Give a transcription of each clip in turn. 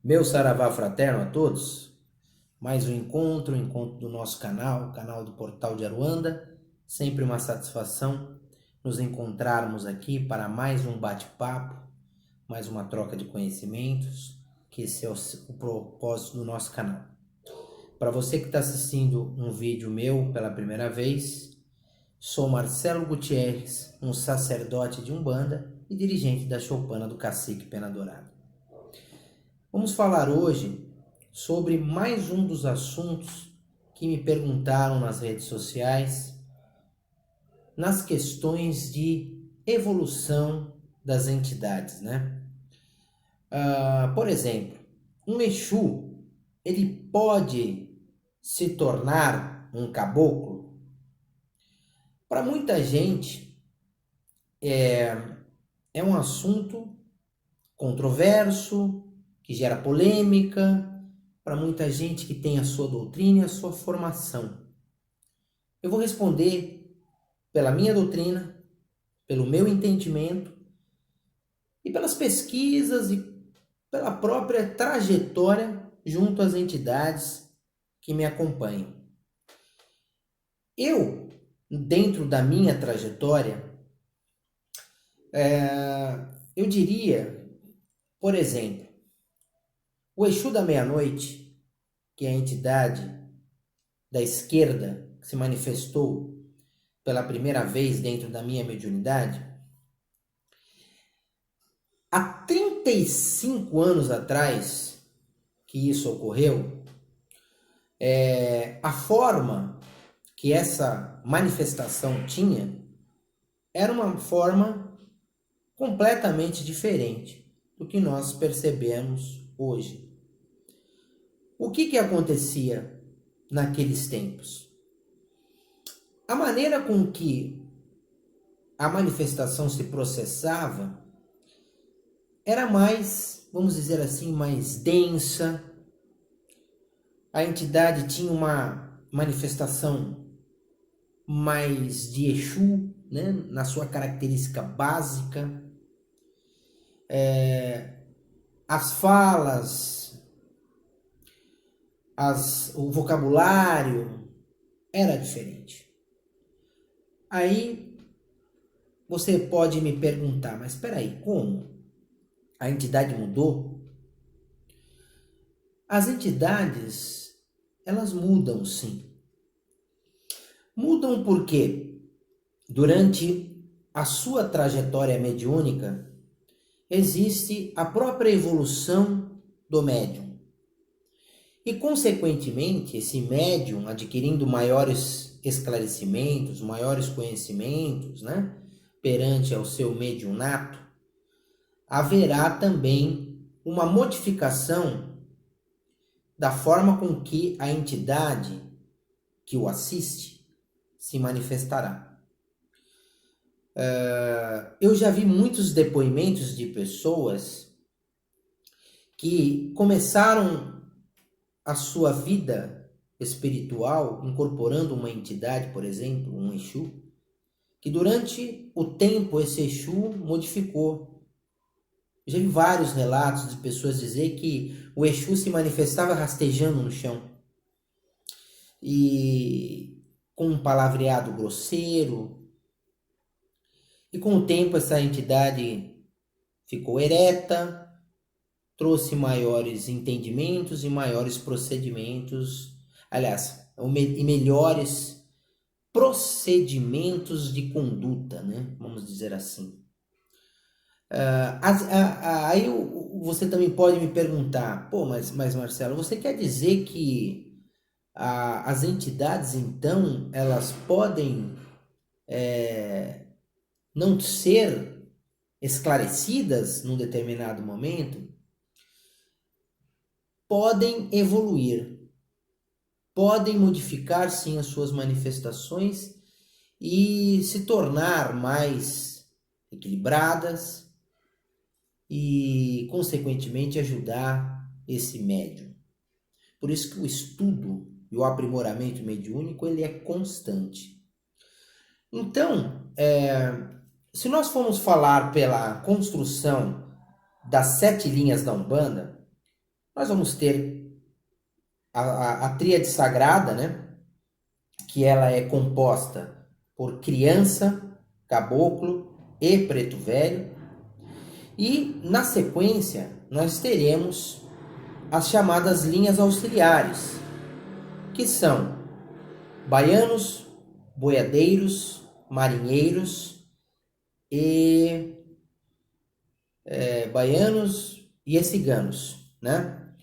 Meu saravá fraterno a todos. Mais um encontro do nosso canal, o canal do Portal de Aruanda. Sempre uma satisfação nos encontrarmos aqui para mais um bate-papo, mais uma troca de conhecimentos, que esse é o propósito do nosso canal. Para você que está assistindo um vídeo meu pela primeira vez, sou Marcelo Gutierrez, um sacerdote de Umbanda e dirigente da Choupana do Cacique Pena Dourada. Vamos falar hoje sobre mais um dos assuntos que me perguntaram nas redes sociais, nas questões de evolução das entidades, né? Por exemplo, um Exu, ele pode se tornar um caboclo? Para muita gente, é um assunto controverso, que gera polêmica, para muita gente que tem a sua doutrina e a sua formação. Eu vou responder pela minha doutrina, pelo meu entendimento e pelas pesquisas e pela própria trajetória junto às entidades que me acompanham. Eu, dentro da minha trajetória, eu diria, por exemplo, o Exu da Meia-Noite, que é a entidade da esquerda que se manifestou pela primeira vez dentro da minha mediunidade, há 35 anos atrás que isso ocorreu, a forma que essa manifestação tinha era uma forma completamente diferente do que nós percebemos hoje. O que acontecia naqueles tempos? A maneira com que a manifestação se processava era mais, vamos dizer assim, mais densa. A entidade tinha uma manifestação mais de Exu, né, na sua característica básica. As falas, o vocabulário era diferente. Aí você pode me perguntar, mas espera aí, como? A entidade mudou? As entidades, elas mudam sim. Mudam porque durante a sua trajetória mediúnica existe a própria evolução do médium. E, consequentemente, esse médium adquirindo maiores esclarecimentos, maiores conhecimentos, né, perante ao seu mediunato, haverá também uma modificação da forma com que a entidade que o assiste se manifestará. Eu já vi muitos depoimentos de pessoas que começaram a sua vida espiritual incorporando uma entidade, por exemplo, um Exu, que durante o tempo esse Exu modificou. Eu já vi vários relatos de pessoas dizer que o Exu se manifestava rastejando no chão e com um palavreado grosseiro. E com o tempo essa entidade ficou ereta, trouxe maiores entendimentos e maiores procedimentos, aliás, e melhores procedimentos de conduta, né? Vamos dizer assim. Aí você também pode me perguntar, pô, mas Marcelo, você quer dizer que as entidades, então, elas podem não ser esclarecidas num determinado momento? Podem evoluir, podem modificar sim as suas manifestações e se tornar mais equilibradas e, consequentemente, ajudar esse médium. Por isso que o estudo e o aprimoramento mediúnico ele é constante. Então, se nós formos falar pela construção das 7 linhas da Umbanda, nós vamos ter a tríade sagrada, né? Que ela é composta por criança, caboclo e preto velho. E na sequência nós teremos as chamadas linhas auxiliares, que são baianos, boiadeiros, marinheiros e baianos e ciganos, né?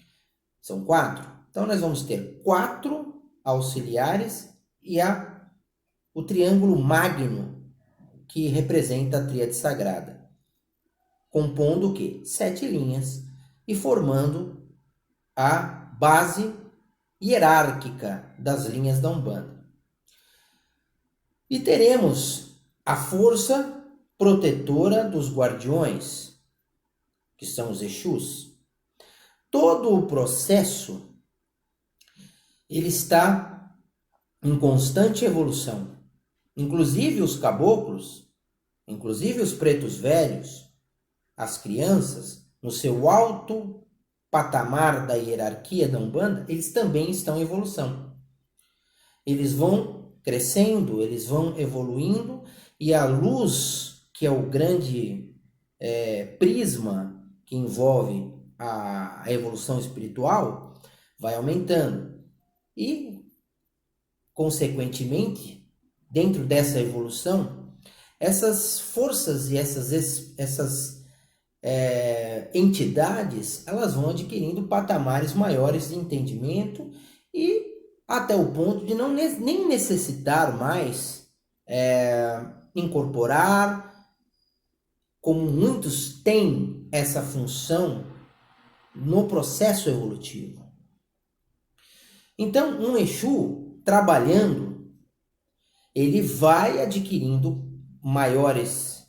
São 4. Então nós vamos ter 4 auxiliares e o triângulo magno que representa a tríade sagrada, compondo o quê? 7 linhas e formando a base hierárquica das linhas da Umbanda. E teremos a força protetora dos guardiões, que são os Exus. Todo o processo ele está em constante evolução. Inclusive os caboclos, inclusive os pretos velhos, as crianças, no seu alto patamar da hierarquia da Umbanda, eles também estão em evolução. Eles vão crescendo, eles vão evoluindo, e a luz, que é o grande prisma que envolve a evolução espiritual, vai aumentando. E, consequentemente, dentro dessa evolução, essas forças e essas entidades, elas vão adquirindo patamares maiores de entendimento e até o ponto de não nem necessitar mais incorporar, como muitos têm essa função no processo evolutivo. Então, um Exu trabalhando, ele vai adquirindo maiores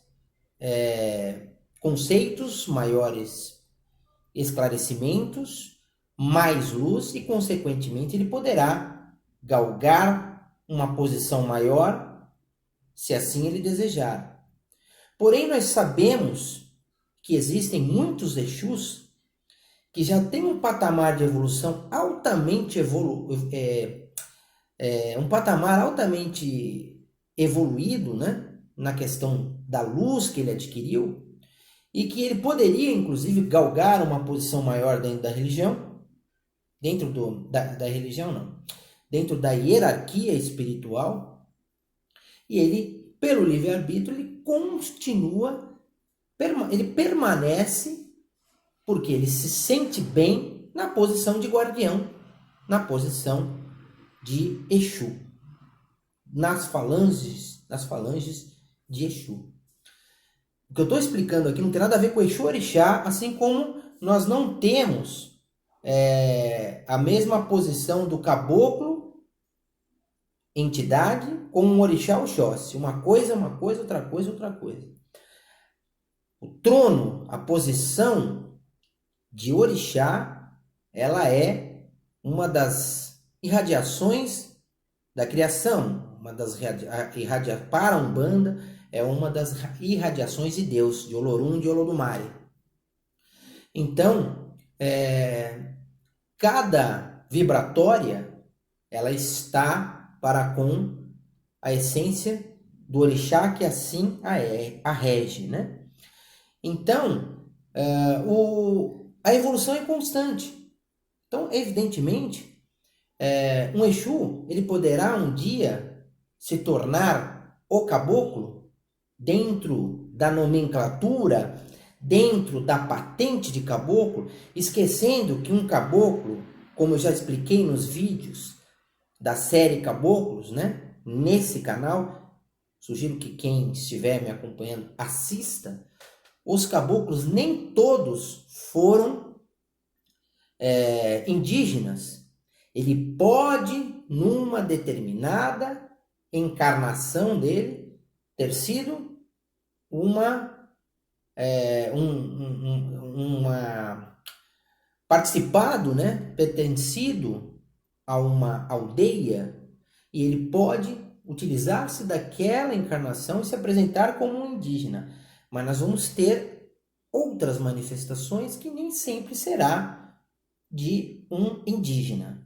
conceitos, maiores esclarecimentos, mais luz e, consequentemente, ele poderá galgar uma posição maior, se assim ele desejar. Porém, nós sabemos que existem muitos Exus que já têm um patamar de evolução altamente evoluído, né? Na questão da luz que ele adquiriu, e que ele poderia, inclusive, galgar uma posição maior dentro da religião, da religião não, dentro da hierarquia espiritual, e ele, pelo livre-arbítrio, ele continua, ele permanece, porque ele se sente bem na posição de guardião, na posição de Exu, nas falanges de Exu. O que eu estou explicando aqui não tem nada a ver com Exu Orixá, assim como nós não temos a mesma posição do caboclo, entidade, com um Orixá Oxóssi. Uma coisa, outra coisa, outra coisa. O trono, a posição de Orixá, ela é uma das irradiações da criação, para a Umbanda, é uma das irradiações de Deus, de Olorum e de Olodumare. Então, cada vibratória, ela está para com a essência do orixá que assim a rege, né? Então, a evolução é constante. Então, evidentemente, um Exu, ele poderá um dia se tornar o caboclo, dentro da nomenclatura, dentro da patente de caboclo, esquecendo que um caboclo, como eu já expliquei nos vídeos da série Caboclos, né? Nesse canal, sugiro que quem estiver me acompanhando assista. Os caboclos nem todos foram indígenas. Ele pode, numa determinada encarnação dele, ter sido participado, né, pertencido a uma aldeia, e ele pode utilizar-se daquela encarnação e se apresentar como um indígena. Mas nós vamos ter outras manifestações que nem sempre será de um indígena.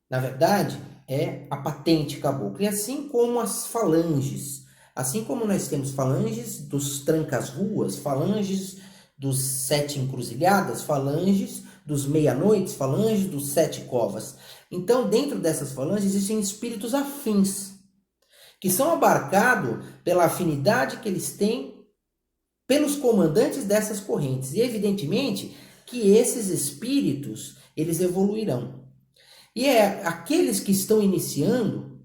Na verdade, é a patente caboclo. E assim como as falanges, assim como nós temos falanges dos trancas-ruas, falanges dos 7 encruzilhadas, falanges dos meia-noites, falanges dos 7 covas. Então, dentro dessas falanges existem espíritos afins, que são abarcados pela afinidade que eles têm pelos comandantes dessas correntes. E evidentemente que esses espíritos, eles evoluirão. E é aqueles que estão iniciando,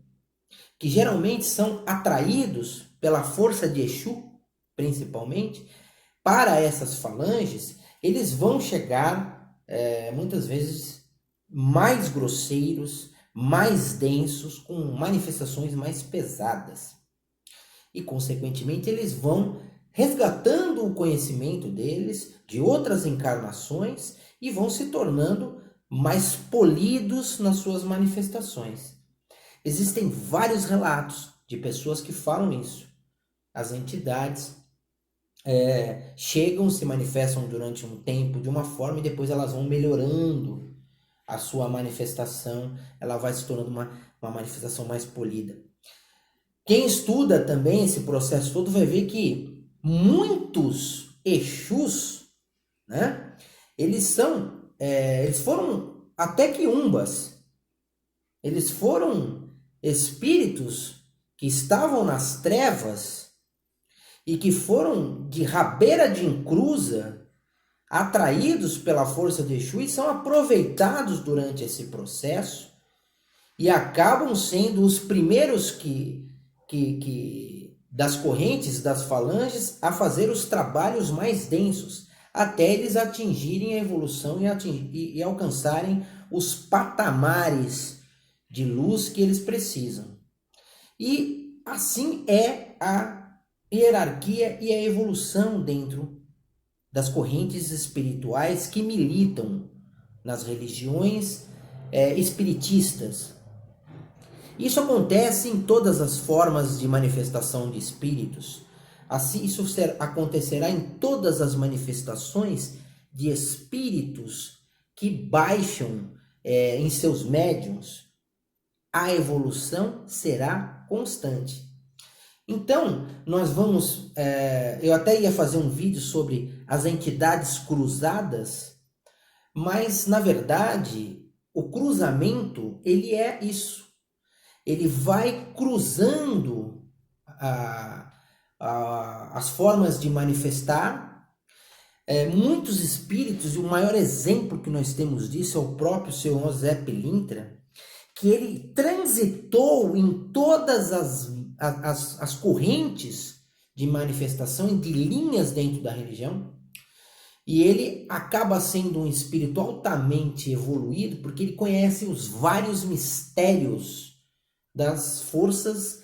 que geralmente são atraídos pela força de Exu, principalmente, para essas falanges, eles vão chegar, muitas vezes, mais grosseiros, mais densos, com manifestações mais pesadas. E, consequentemente, eles vão resgatando o conhecimento deles de outras encarnações e vão se tornando mais polidos nas suas manifestações. Existem vários relatos de pessoas que falam isso. As entidades chegam, se manifestam durante um tempo de uma forma e depois elas vão melhorando a sua manifestação, ela vai se tornando uma manifestação mais polida. Quem estuda também esse processo todo vai ver que muitos Exus, né, eles foram até quiumbas, eles foram espíritos que estavam nas trevas e que foram de rabeira de encruza, atraídos pela força de Exu e são aproveitados durante esse processo e acabam sendo os primeiros das correntes, das falanges, a fazer os trabalhos mais densos, até eles atingirem a evolução e alcançarem os patamares de luz que eles precisam. E assim é a hierarquia e a evolução dentro das correntes espirituais que militam nas religiões espiritistas. Isso acontece em todas as formas de manifestação de espíritos. Assim, isso acontecerá em todas as manifestações de espíritos que baixam em seus médiuns. A evolução será constante. Então, nós vamos... eu até ia fazer um vídeo sobre as entidades cruzadas, mas, na verdade, o cruzamento, ele é isso. Ele vai cruzando as formas de manifestar. Muitos espíritos, e o maior exemplo que nós temos disso é o próprio Seu José Pilintra, que ele transitou em todas as correntes de manifestação, de linhas dentro da religião, e ele acaba sendo um espírito altamente evoluído, porque ele conhece os vários mistérios das forças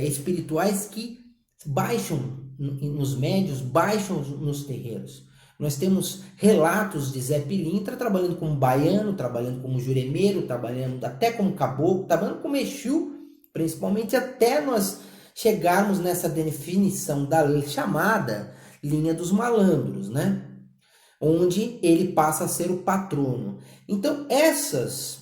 espirituais que baixam nos médios, baixam nos terreiros. Nós temos relatos de Zé Pilintra trabalhando como baiano, trabalhando como juremeiro, trabalhando até como caboclo, trabalhando como Exu, principalmente até nós chegarmos nessa definição da chamada linha dos malandros, né? Onde ele passa a ser o patrono. Então, essas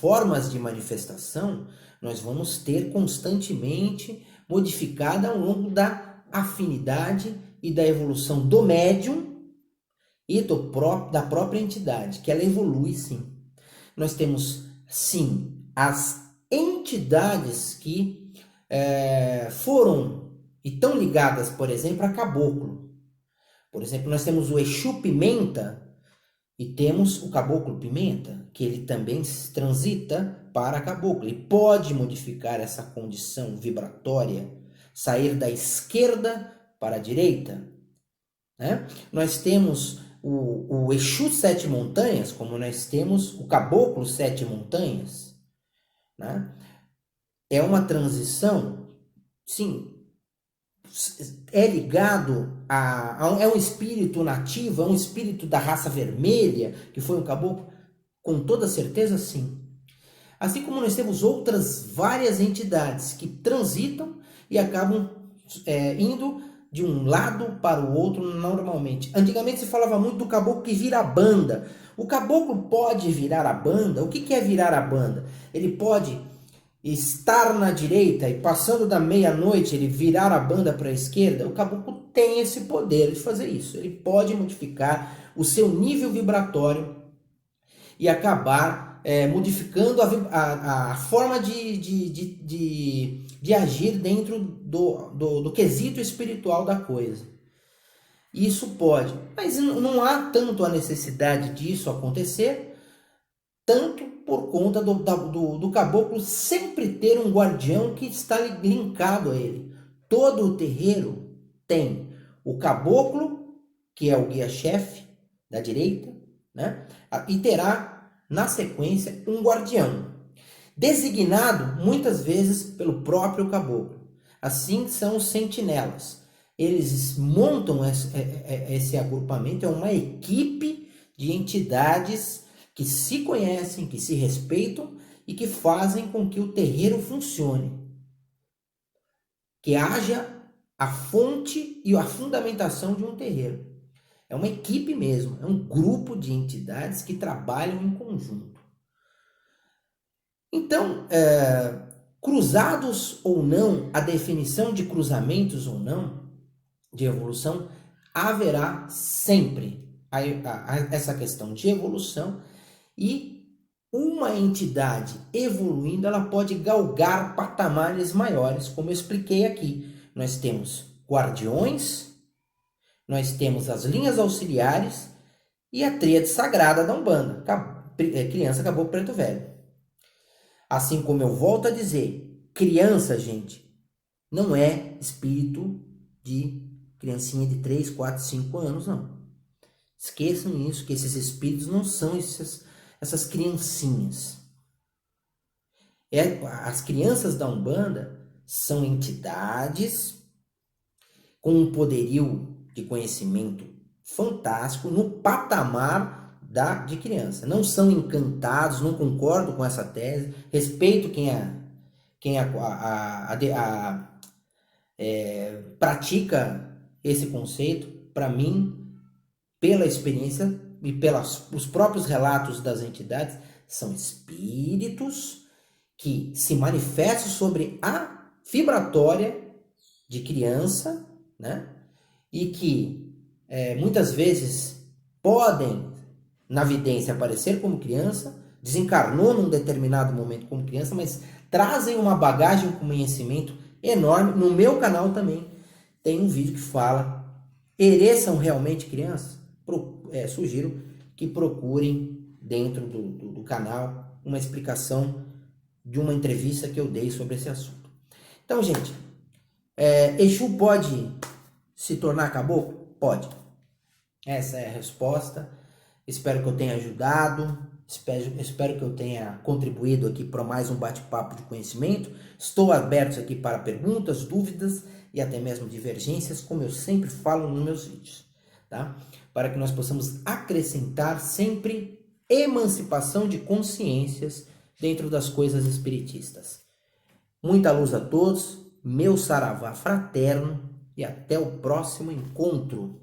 formas de manifestação nós vamos ter constantemente modificada ao longo da afinidade e da evolução do médium e da própria entidade, que ela evolui sim. Nós temos sim as entidades que foram e estão ligadas, por exemplo, a caboclo. Por exemplo, nós temos o Exu Pimenta e temos o Caboclo Pimenta, que ele também transita para caboclo. Ele pode modificar essa condição vibratória, sair da esquerda para a direita, né? Nós temos o Exu Sete Montanhas, como nós temos o Caboclo Sete Montanhas, né? É uma transição, sim, é ligado é um espírito nativo, é um espírito da raça vermelha, que foi um caboclo? Com toda certeza, sim. Assim como nós temos outras várias entidades que transitam e acabam indo de um lado para o outro normalmente. Antigamente se falava muito do caboclo que vira a banda. O caboclo pode virar a banda? O que é virar a banda? Ele pode estar na direita e passando da meia-noite ele virar a banda para a esquerda? O caboclo tem esse poder de fazer isso. Ele pode modificar o seu nível vibratório e acabar modificando a forma de agir dentro do quesito espiritual da coisa. Isso pode, mas não há tanto a necessidade disso acontecer, tanto por conta do caboclo sempre ter um guardião que está linkado a ele. Todo o terreiro tem o caboclo, que é o guia-chefe da direita, né? E terá, na sequência, um guardião, designado muitas vezes pelo próprio caboclo. Assim são os sentinelas. Eles montam esse agrupamento, é uma equipe de entidades que se conhecem, que se respeitam e que fazem com que o terreiro funcione. Que haja a fonte e a fundamentação de um terreiro. É uma equipe mesmo, é um grupo de entidades que trabalham em conjunto. Então, cruzados ou não, a definição de cruzamentos ou não, de evolução, haverá sempre essa questão de evolução, e uma entidade evoluindo, ela pode galgar patamares maiores, como eu expliquei aqui. Nós temos guardiões, nós temos as linhas auxiliares e a tríade sagrada da Umbanda, criança, caboclo, preto velho. Assim como eu volto a dizer, criança, gente, não é espírito de criancinha de 3, 4, 5 anos, não. Esqueçam isso, que esses espíritos não são essas criancinhas. As crianças da Umbanda são entidades com um poderio de conhecimento fantástico no patamar de criança. Não são encantados, não concordo com essa tese, respeito quem pratica esse conceito. Para mim, pela experiência e pelos próprios relatos das entidades, são espíritos que se manifestam sobre a vibratória de criança, né? E que muitas vezes podem, na vidência, aparecer como criança, desencarnou num determinado momento como criança, mas trazem uma bagagem de conhecimento enorme. No meu canal também tem um vídeo que fala: Herês são realmente crianças? Sugiro que procurem dentro do canal uma explicação de uma entrevista que eu dei sobre esse assunto. Então, gente, Exu pode se tornar caboclo? Pode. Essa é a resposta. Espero que eu tenha ajudado. Espero que eu tenha contribuído aqui para mais um bate-papo de conhecimento. Estou aberto aqui para perguntas, dúvidas e até mesmo divergências, como eu sempre falo nos meus vídeos, tá? Para que nós possamos acrescentar sempre emancipação de consciências dentro das coisas espiritistas. Muita luz a todos, meu saravá fraterno, e até o próximo encontro.